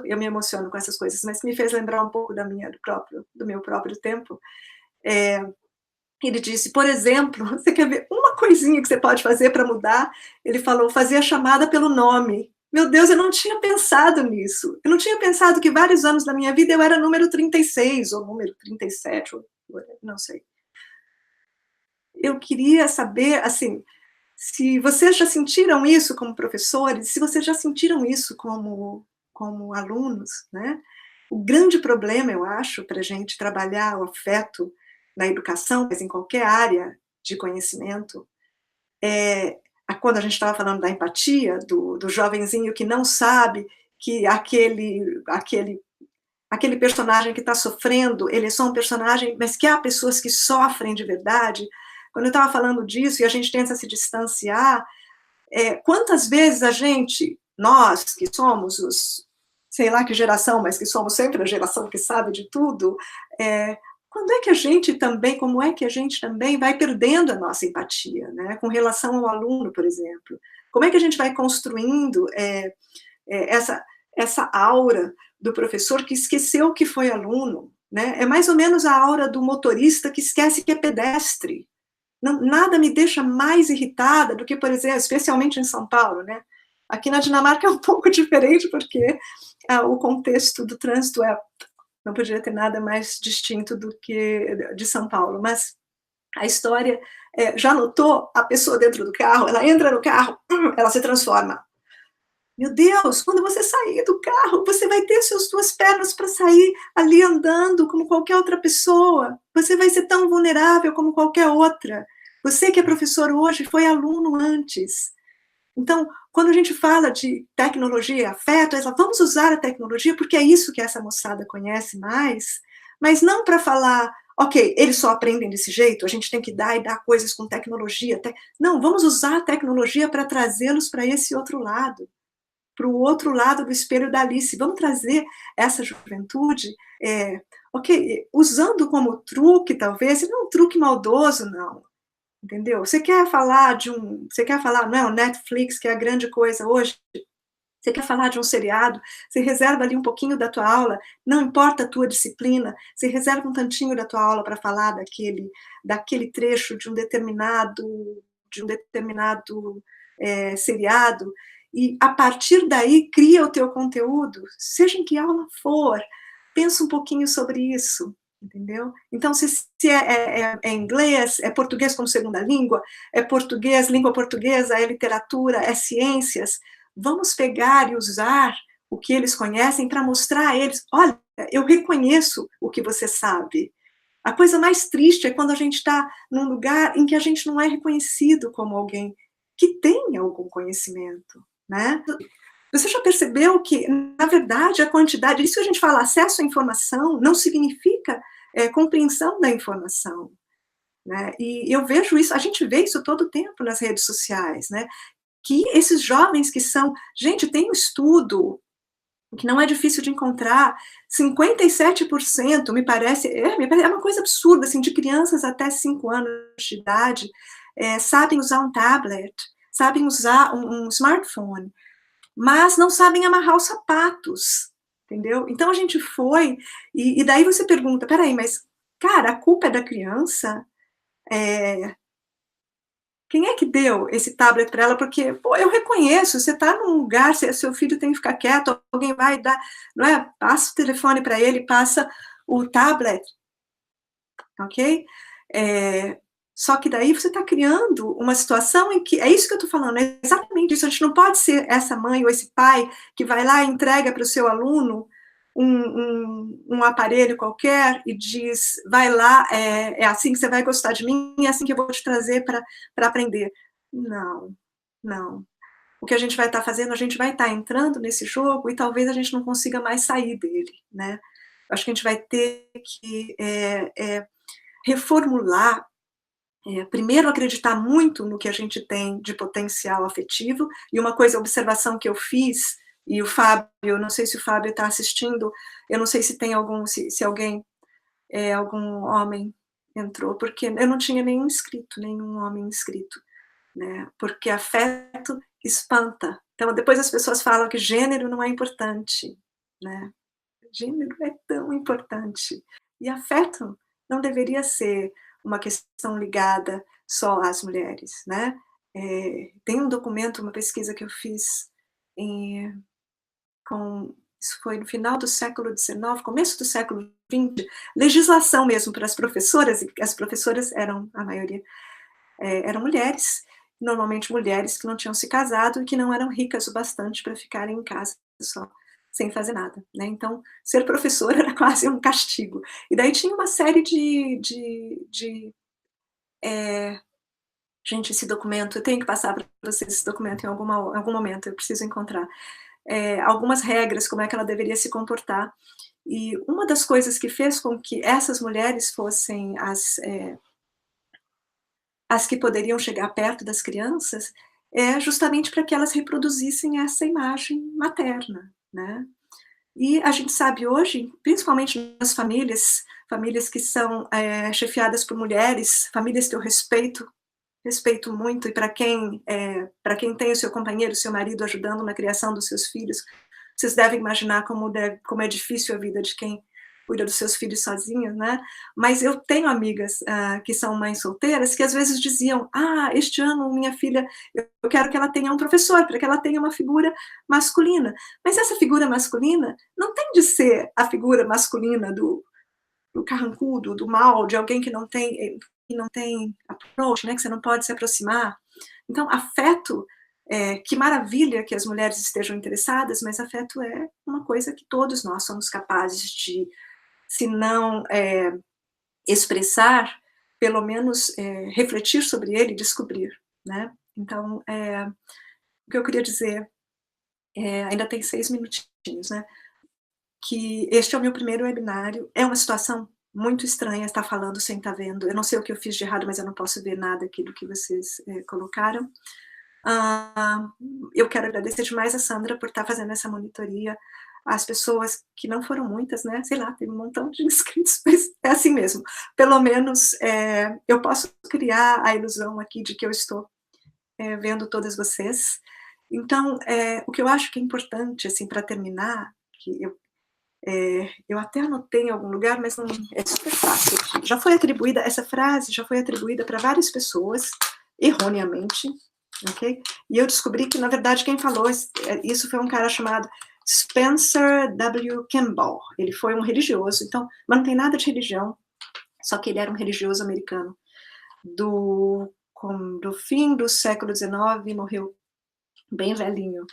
S1: eu me emociono com essas coisas, mas me fez lembrar um pouco do meu próprio tempo. Ele disse, por exemplo, você quer ver uma coisinha que você pode fazer para mudar? Ele falou, fazer a chamada pelo nome. Meu Deus, eu não tinha pensado nisso. Eu não tinha pensado que vários anos da minha vida eu era número 36, ou número 37, ou não sei. Eu queria saber, assim, se vocês já sentiram isso como professores, se vocês já sentiram isso como alunos, né? O grande problema, eu acho, para a gente trabalhar o afeto na educação, mas em qualquer área de conhecimento, quando a gente estava falando da empatia, do jovenzinho que não sabe que aquele personagem que está sofrendo, ele é só um personagem, mas que há pessoas que sofrem de verdade. Quando eu estava falando disso e a gente tenta se distanciar, quantas vezes nós que somos sei lá que geração, mas que somos sempre a geração que sabe de tudo, como é que a gente também vai perdendo a nossa empatia, né, com relação ao aluno, por exemplo? Como é que a gente vai construindo essa aura do professor que esqueceu que foi aluno, né? É mais ou menos a aura do motorista que esquece que é pedestre. Não, nada me deixa mais irritada do que, por exemplo, especialmente em São Paulo, né? Aqui na Dinamarca é um pouco diferente, porque o contexto do trânsito não podia ter nada mais distinto do que de São Paulo, mas a história, já notou a pessoa dentro do carro, ela entra no carro, ela se transforma. Meu Deus, quando você sair do carro, você vai ter suas duas pernas para sair ali andando como qualquer outra pessoa. Você vai ser tão vulnerável como qualquer outra. Você que é professor hoje foi aluno antes. Então, quando a gente fala de tecnologia e afeto, vamos usar a tecnologia porque é isso que essa moçada conhece mais, mas não para falar, ok, eles só aprendem desse jeito, a gente tem que dar coisas com tecnologia. Não, vamos usar a tecnologia para trazê-los para esse outro lado. o outro lado do espelho da Alice. Vamos trazer essa juventude, ok, usando como truque, talvez, não um truque maldoso, não. Entendeu? Você quer falar, não é o Netflix, que é a grande coisa hoje, você quer falar de um seriado, você reserva ali um pouquinho da tua aula, não importa a tua disciplina, você reserva um tantinho da tua aula para falar daquele trecho de um determinado seriado, e a partir daí cria o teu conteúdo, seja em que aula for, pensa um pouquinho sobre isso, entendeu? Então, se é inglês, é português como segunda língua, é português, língua portuguesa, é literatura, é ciências, vamos pegar e usar o que eles conhecem para mostrar a eles, olha, eu reconheço o que você sabe. A coisa mais triste é quando a gente está num lugar em que a gente não é reconhecido como alguém que tem algum conhecimento, né? Você já percebeu que, na verdade, a quantidade, isso que a gente fala, acesso à informação, não significa compreensão da informação, né? E eu vejo isso, a gente vê isso todo o tempo nas redes sociais, né? Que esses jovens que são, gente, tem um estudo que não é difícil de encontrar, 57%, me parece, é uma coisa absurda, assim, de crianças até 5 anos de idade, sabem usar um tablet, sabem usar um smartphone, mas não sabem amarrar os sapatos, entendeu? Então a gente foi, e daí você pergunta, peraí, mas, cara, a culpa é da criança? Quem é que deu esse tablet para ela? Porque, pô, eu reconheço, você está num lugar, seu filho tem que ficar quieto, alguém vai dar, não é? Passa o telefone para ele, passa o tablet, ok? Só que daí você está criando uma situação em que, é isso que eu estou falando, é exatamente isso, a gente não pode ser essa mãe ou esse pai que vai lá e entrega para o seu aluno um aparelho qualquer e diz, vai lá, é assim que você vai gostar de mim, é assim que eu vou te trazer para aprender. Não, não. O que a gente vai estar fazendo, a gente vai estar entrando nesse jogo e talvez a gente não consiga mais sair dele, né? Acho que a gente vai ter que reformular, primeiro acreditar muito no que a gente tem de potencial afetivo, e uma coisa, observação que eu fiz, e o Fábio, eu não sei se o Fábio está assistindo, eu não sei se tem se alguém, algum homem entrou, porque eu não tinha nenhum homem inscrito, né, porque afeto espanta. Então, depois as pessoas falam que gênero não é importante, né, gênero é tão importante, e afeto não deveria ser uma questão ligada só às mulheres, né, tem um documento, uma pesquisa que eu fiz isso foi no final do século XIX, começo do século XX, legislação mesmo para as professoras, e as professoras eram, a maioria, eram mulheres, normalmente mulheres que não tinham se casado e que não eram ricas o bastante para ficarem em casa só, sem fazer nada, né? Então, ser professora era quase um castigo. E daí tinha uma série gente, esse documento, eu tenho que passar para vocês esse documento em algum momento, eu preciso encontrar. Algumas regras, como é que ela deveria se comportar. E uma das coisas que fez com que essas mulheres fossem as que poderiam chegar perto das crianças, é justamente para que elas reproduzissem essa imagem materna, né? E a gente sabe hoje, principalmente nas famílias que são chefiadas por mulheres, famílias que eu respeito muito, e para quem tem o seu companheiro, o seu marido ajudando na criação dos seus filhos, vocês devem imaginar como é difícil a vida de quem cuida dos seus filhos sozinho, né? Mas eu tenho amigas que são mães solteiras que às vezes diziam, este ano minha filha, eu quero que ela tenha um professor, para que ela tenha uma figura masculina. Mas essa figura masculina não tem de ser a figura masculina do carrancudo, do mal, de alguém que não tem approach, né, que você não pode se aproximar. Então, afeto, que maravilha que as mulheres estejam interessadas, mas afeto é uma coisa que todos nós somos capazes de, se não expressar, pelo menos refletir sobre ele e descobrir, né? Então, o que eu queria dizer, ainda tem 6 minutinhos, né? Que este é o meu primeiro webinário, é uma situação muito estranha estar falando sem estar vendo, eu não sei o que eu fiz de errado, mas eu não posso ver nada aqui do que vocês colocaram. Eu quero agradecer demais a Sandra por estar fazendo essa monitoria, as pessoas que não foram muitas, né, sei lá, teve um montão de inscritos, mas é assim mesmo. Pelo menos eu posso criar a ilusão aqui de que eu estou vendo todas vocês. Então, o que eu acho que é importante, assim, para terminar, que eu até anotei em algum lugar, mas não é super fácil. Já foi atribuída, essa frase já foi atribuída para várias pessoas, erroneamente, ok? E eu descobri que, na verdade, quem falou isso foi um cara chamado Spencer W. Kimball. Ele foi um religioso, então, mas não tem nada de religião, só que ele era um religioso americano do fim do século XIX, morreu bem velhinho.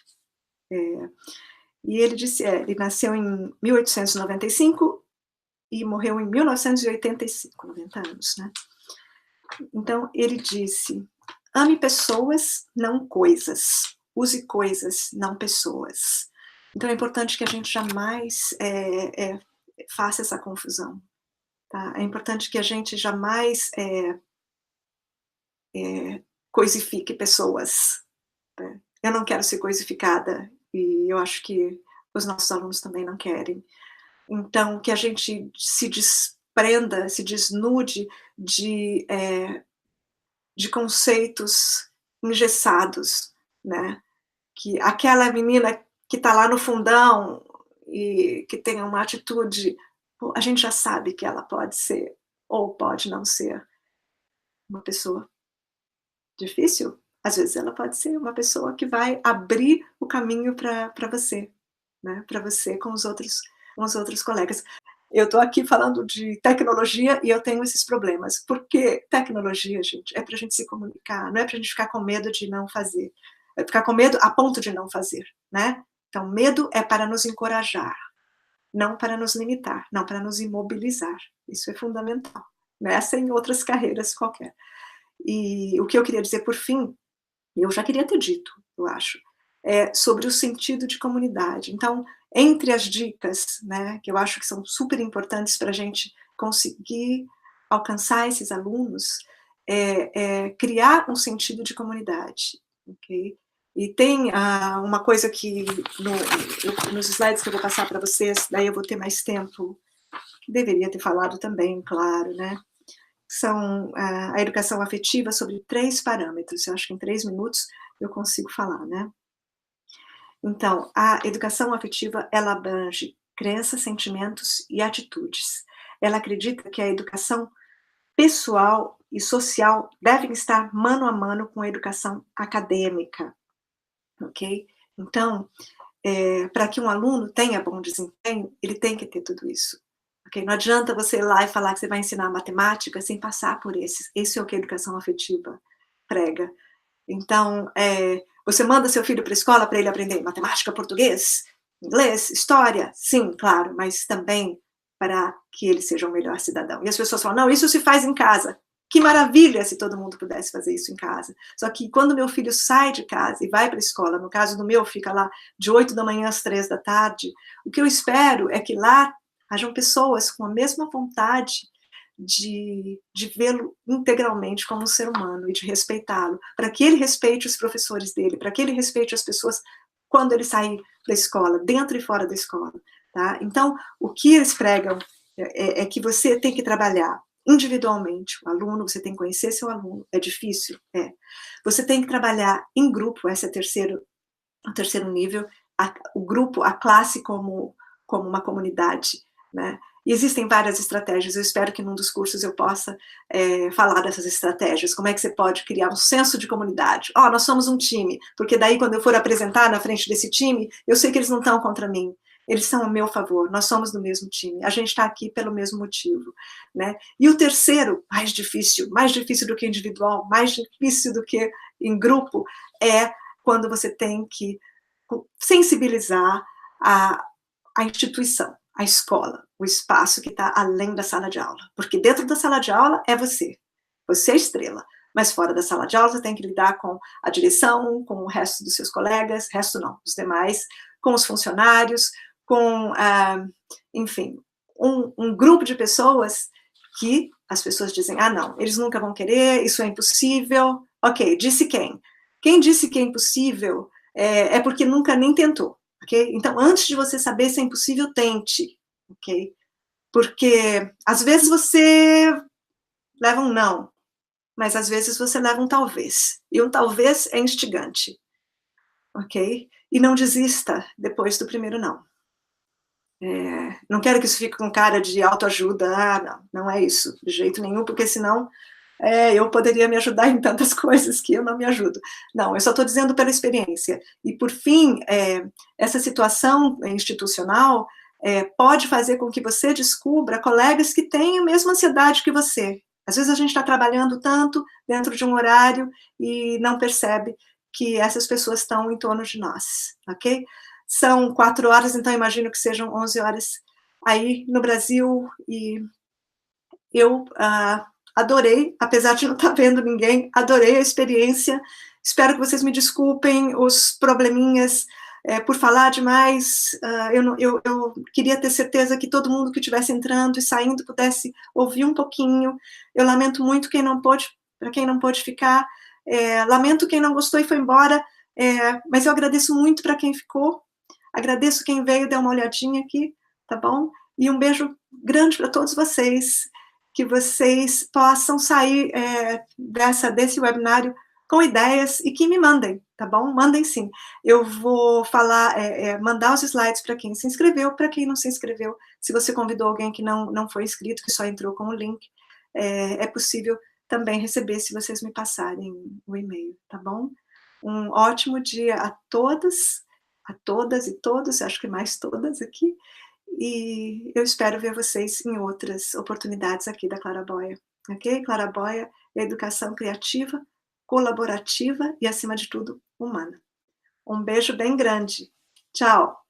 S1: E ele disse, ele nasceu em 1895 e morreu em 1985, 90 anos, né? Então, ele disse, ame pessoas, não coisas. Use coisas, não pessoas. Então, é importante que a gente jamais faça essa confusão. Tá? É importante que a gente jamais coisifique pessoas. Né? Eu não quero ser coisificada, e eu acho que os nossos alunos também não querem. Então, que a gente se desprenda, se desnude de conceitos engessados, né? Que aquela menina que está lá no fundão e que tem uma atitude, a gente já sabe que ela pode ser ou pode não ser uma pessoa difícil. Às vezes ela pode ser uma pessoa que vai abrir o caminho para você, né? Para você com os outros colegas. Eu estou aqui falando de tecnologia e eu tenho esses problemas. Porque tecnologia, gente, é para a gente se comunicar, não é para a gente ficar com medo de não fazer. É ficar com medo a ponto de não fazer, né? Então, medo é para nos encorajar, não para nos limitar, não para nos imobilizar. Isso é fundamental. Nessa e em outras carreiras qualquer. E o que eu queria dizer, por fim, eu já queria ter dito, eu acho, sobre o sentido de comunidade. Então, entre as dicas, né, que eu acho que são super importantes para a gente conseguir alcançar esses alunos, criar um sentido de comunidade, ok? E tem uma coisa que, nos slides que eu vou passar para vocês, daí eu vou ter mais tempo, que deveria ter falado também, claro, né? São a educação afetiva sobre 3 parâmetros. Eu acho que em 3 minutos eu consigo falar, né? Então, a educação afetiva, ela abrange crenças, sentimentos e atitudes. Ela acredita que a educação pessoal e social devem estar mano a mano com a educação acadêmica, ok? Então, para que um aluno tenha bom desempenho, ele tem que ter tudo isso. Okay? Não adianta você ir lá e falar que você vai ensinar matemática sem passar por esses. Esse é o que a educação afetiva prega. Então, você manda seu filho para a escola para ele aprender matemática, português, inglês, história? Sim, claro, mas também para que ele seja um melhor cidadão. E as pessoas falam, não, isso se faz em casa. Que maravilha se todo mundo pudesse fazer isso em casa. Só que quando meu filho sai de casa e vai para a escola, no caso do meu, fica lá de 8 da manhã às 3 da tarde, o que eu espero é que lá hajam pessoas com a mesma vontade de vê-lo integralmente como um ser humano e de respeitá-lo, para que ele respeite os professores dele, para que ele respeite as pessoas quando ele sair da escola, dentro e fora da escola. Tá? Então, o que eles pregam é que você tem que trabalhar individualmente o aluno, você tem que conhecer seu aluno, é difícil? É. Você tem que trabalhar em grupo, esse é o terceiro nível, o grupo, a classe como uma comunidade, né? E existem várias estratégias, eu espero que num dos cursos eu possa falar dessas estratégias, como é que você pode criar um senso de comunidade. Nós somos um time, porque daí quando eu for apresentar na frente desse time, eu sei que eles não estão contra mim, eles são a meu favor, nós somos do mesmo time, a gente está aqui pelo mesmo motivo, né? E o terceiro, mais difícil do que individual, mais difícil do que em grupo, é quando você tem que sensibilizar a instituição, a escola, o espaço que está além da sala de aula. Porque dentro da sala de aula é você. Você é a estrela. Mas fora da sala de aula você tem que lidar com a direção, com o resto dos seus colegas, resto não, os demais, com os funcionários, com, enfim, um grupo de pessoas que as pessoas dizem, não, eles nunca vão querer, isso é impossível. Ok, disse quem? Quem disse que é impossível é porque nunca nem tentou, ok? Então, antes de você saber se é impossível, tente, ok? Porque, às vezes, você leva um não, mas, às vezes, você leva um talvez. E um talvez é instigante, ok? E não desista depois do primeiro não. Não quero que isso fique com cara de autoajuda, não é isso, de jeito nenhum, porque senão eu poderia me ajudar em tantas coisas que eu não me ajudo. Não, eu só estou dizendo pela experiência. E, por fim, essa situação institucional pode fazer com que você descubra colegas que têm a mesma ansiedade que você. Às vezes a gente está trabalhando tanto dentro de um horário e não percebe que essas pessoas estão em torno de nós, ok? São 4 horas, então imagino que sejam 11 horas aí no Brasil, e eu adorei, apesar de não estar vendo ninguém, adorei a experiência. Espero que vocês me desculpem os probleminhas por falar demais. Eu queria ter certeza que todo mundo que estivesse entrando e saindo pudesse ouvir um pouquinho. Eu lamento muito para quem não pôde ficar. Lamento quem não gostou e foi embora, mas eu agradeço muito para quem ficou. Agradeço quem veio, deu uma olhadinha aqui, tá bom? E um beijo grande para todos vocês, que vocês possam sair desse webinário com ideias e que me mandem, tá bom? Mandem sim. Eu vou mandar os slides para quem se inscreveu, para quem não se inscreveu. Se você convidou alguém que não foi inscrito, que só entrou com o link, é possível também receber se vocês me passarem o e-mail, tá bom? Um ótimo dia a todas e todos, acho que mais todas aqui, e eu espero ver vocês em outras oportunidades aqui da Claraboia, ok? Claraboia é educação criativa, colaborativa e, acima de tudo, humana. Um beijo bem grande. Tchau!